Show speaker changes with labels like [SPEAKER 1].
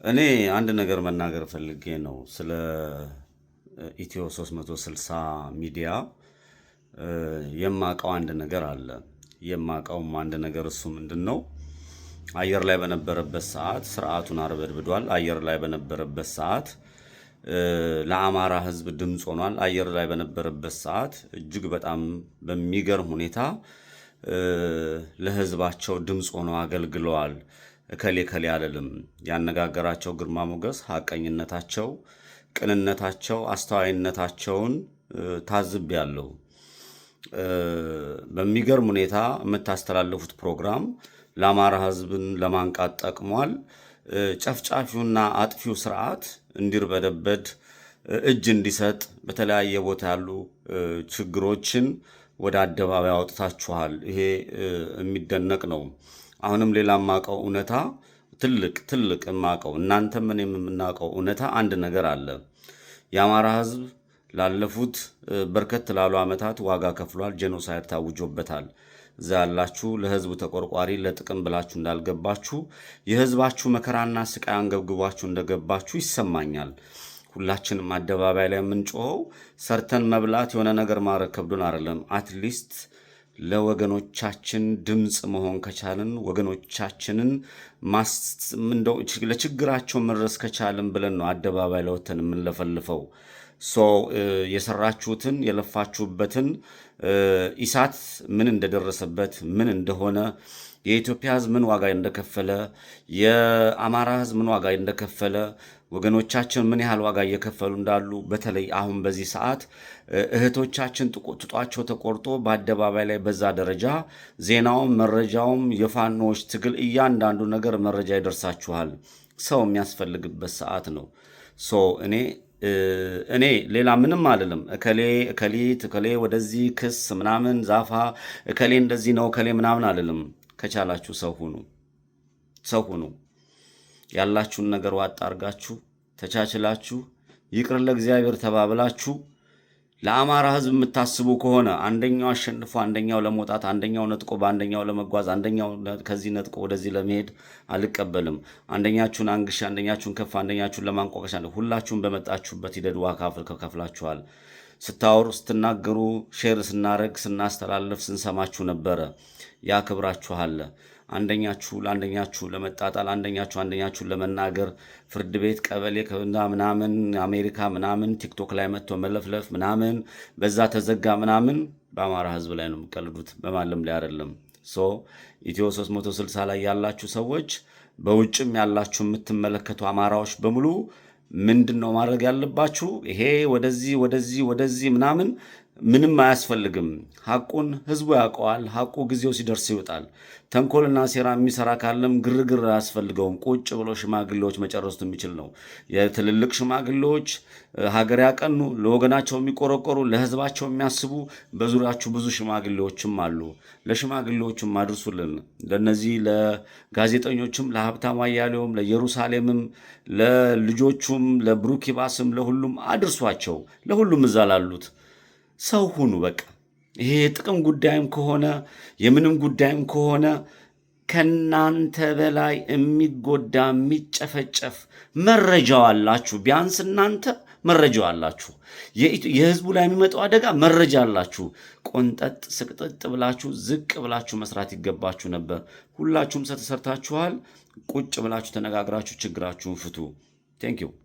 [SPEAKER 1] እኔ አንድ ነገር መናገር ፈልጌ ነው ስለ ኢትዮ 360 ሚዲያ የማውቀው አንድ ነገር አለ። የማውቀውም አንድ ነገር እሱ ምንድነው? አየር ላይ በነበረበት ሰዓት ስርዓቱን አርበድብዷል። አየር ላይ በነበረበት ሰዓት ለአማራ ሕዝብ ድምፅ ሆኗል። አየር ላይ በነበረበት ሰዓት እጅግ በጣም በሚገርም ሁኔታ ለሕዝባቸው ድምፅ ሆኖ አገልግለዋል። እከሌ ከሌ አይደለም። ያነጋገራቸው ግርማ ሞገስ፣ ሐቀኝነታቸው፣ ቅንነታቸው፣ አስተዋይነታቸውን ታዝቤያለሁ። በሚገርም ሁኔታ የምታስተላልፉት ፕሮግራም ለአማራ ሕዝብን ለማንቃት ጠቅሟል። ጨፍጫፊውና አጥፊው ስርዓት እንዲርበደበድ እጅ እንዲሰጥ በተለያየ ቦታ ያሉ ችግሮችን ወደ አደባባይ አውጥታችኋል። ይሄ የሚደነቅ ነው። አሁንም ሌላ የማውቀው እውነታ ትልቅ የማውቀው እናንተም እኔም የምናውቀው እውነታ አንድ ነገር አለ። የአማራ ሕዝብ ላለፉት በርከት ላሉ ዓመታት ዋጋ ከፍሏል። ጄኖሳይድ ታውጆበታል። እዛ ያላችሁ ለሕዝቡ ተቆርቋሪ ለጥቅም ብላችሁ እንዳልገባችሁ የሕዝባችሁ መከራና ስቃይ አንገብግቧችሁ እንደገባችሁ ይሰማኛል። ሁላችንም አደባባይ ላይ የምንጮኸው ሰርተን መብላት የሆነ ነገር ማድረግ ከብዶን አይደለም። አትሊስት ለወገኖቻችን ድምፅ መሆን ከቻልን ወገኖቻችንን ለችግራቸው መድረስ ከቻልን ብለን ነው አደባባይ ላይ ወተን የምንለፈልፈው። የሰራችሁትን የለፋችሁበትን ኢሳት ምን እንደደረሰበት ምን እንደሆነ የኢትዮጵያ ሕዝብ ምን ዋጋ እንደከፈለ የአማራ ሕዝብ ምን ዋጋ እንደከፈለ ወገኖቻችን ምን ያህል ዋጋ እየከፈሉ እንዳሉ በተለይ አሁን በዚህ ሰዓት እህቶቻችን ጡጧቸው ተቆርጦ በአደባባይ ላይ በዛ ደረጃ ዜናውም መረጃውም የፋኖች ትግል እያንዳንዱ ነገር መረጃ ይደርሳችኋል። ሰው የሚያስፈልግበት ሰዓት ነው። እኔ ሌላ ምንም አልልም። እከሌ ወደዚህ ክስ ምናምን ዛፋ እከሌ እንደዚህ ነው እከሌ ምናምን አልልም። ከቻላችሁ ሰው ሁኑ። ያላችሁን ነገር ዋጣ አርጋችሁ ተቻችላችሁ ይቅር ለእግዚአብሔር ተባብላችሁ ለአማራ ሕዝብ የምታስቡ ከሆነ አንደኛው አሸንፎ አንደኛው ለመውጣት አንደኛው ነጥቆ በአንደኛው ለመጓዝ አንደኛው ከዚህ ነጥቆ ወደዚህ ለመሄድ አልቀበልም። አንደኛችሁን አንግሽ አንደኛችሁን ከፍ አንደኛችሁን ለማንቋቀሻ ሁላችሁም በመጣችሁበት ሂደት ዋጋ ከፍላችኋል። ስታወሩ ስትናገሩ ሼር ስናረግ ስናስተላልፍ ስንሰማችሁ ነበረ። ያክብራችኋል። አንደኛችሁ ለአንደኛችሁ ለመጣጣል አንደኛችሁን ለመናገር ፍርድ ቤት ቀበሌ ምናምን አሜሪካ ምናምን ቲክቶክ ላይ መጥቶ መለፍለፍ ምናምን በዛ ተዘጋ ምናምን በአማራ ሕዝብ ላይ ነው የሚቀልዱት፣ በማለም ላይ አይደለም። ኢትዮ 360 ላይ ያላችሁ ሰዎች በውጭም ያላችሁ የምትመለከቱ አማራዎች በሙሉ ምንድነው ማድረግ ያለባችሁ? ይሄ ወደዚህ ምናምን ምንም አያስፈልግም። ሐቁን ሕዝቡ ያውቀዋል። ሐቁ ጊዜው ሲደርስ ይወጣል። ተንኮልና ሴራ የሚሰራ ካለም ግርግር አያስፈልገውም። ቁጭ ብሎ ሽማግሌዎች መጨረሱት የሚችል ነው። የትልልቅ ሽማግሌዎች ሀገር ያቀኑ ለወገናቸው የሚቆረቆሩ ለሕዝባቸው የሚያስቡ በዙሪያችሁ ብዙ ሽማግሌዎችም አሉ። ለሽማግሌዎችም አድርሱልን። ለነዚህ ለጋዜጠኞችም፣ ለሀብታሙ አያሌውም፣ ለኢየሩሳሌምም፣ ለልጆቹም፣ ለብሩክ ይባስም ለሁሉም አድርሷቸው። ለሁሉም እዛ ላሉት ሰው ሁኑ። በቃ ይሄ የጥቅም ጉዳይም ከሆነ የምንም ጉዳይም ከሆነ ከናንተ በላይ የሚጎዳ የሚጨፈጨፍ መረጃው አላችሁ። ቢያንስ እናንተ መረጃው አላችሁ። የህዝቡ ላይ የሚመጣው አደጋ መረጃ አላችሁ። ቆንጠጥ ስቅጥጥ ብላችሁ ዝቅ ብላችሁ መስራት ይገባችሁ ነበር። ሁላችሁም ተሰርታችኋል። ቁጭ ብላችሁ ተነጋግራችሁ ችግራችሁን ፍቱ። ቴንክ ዩ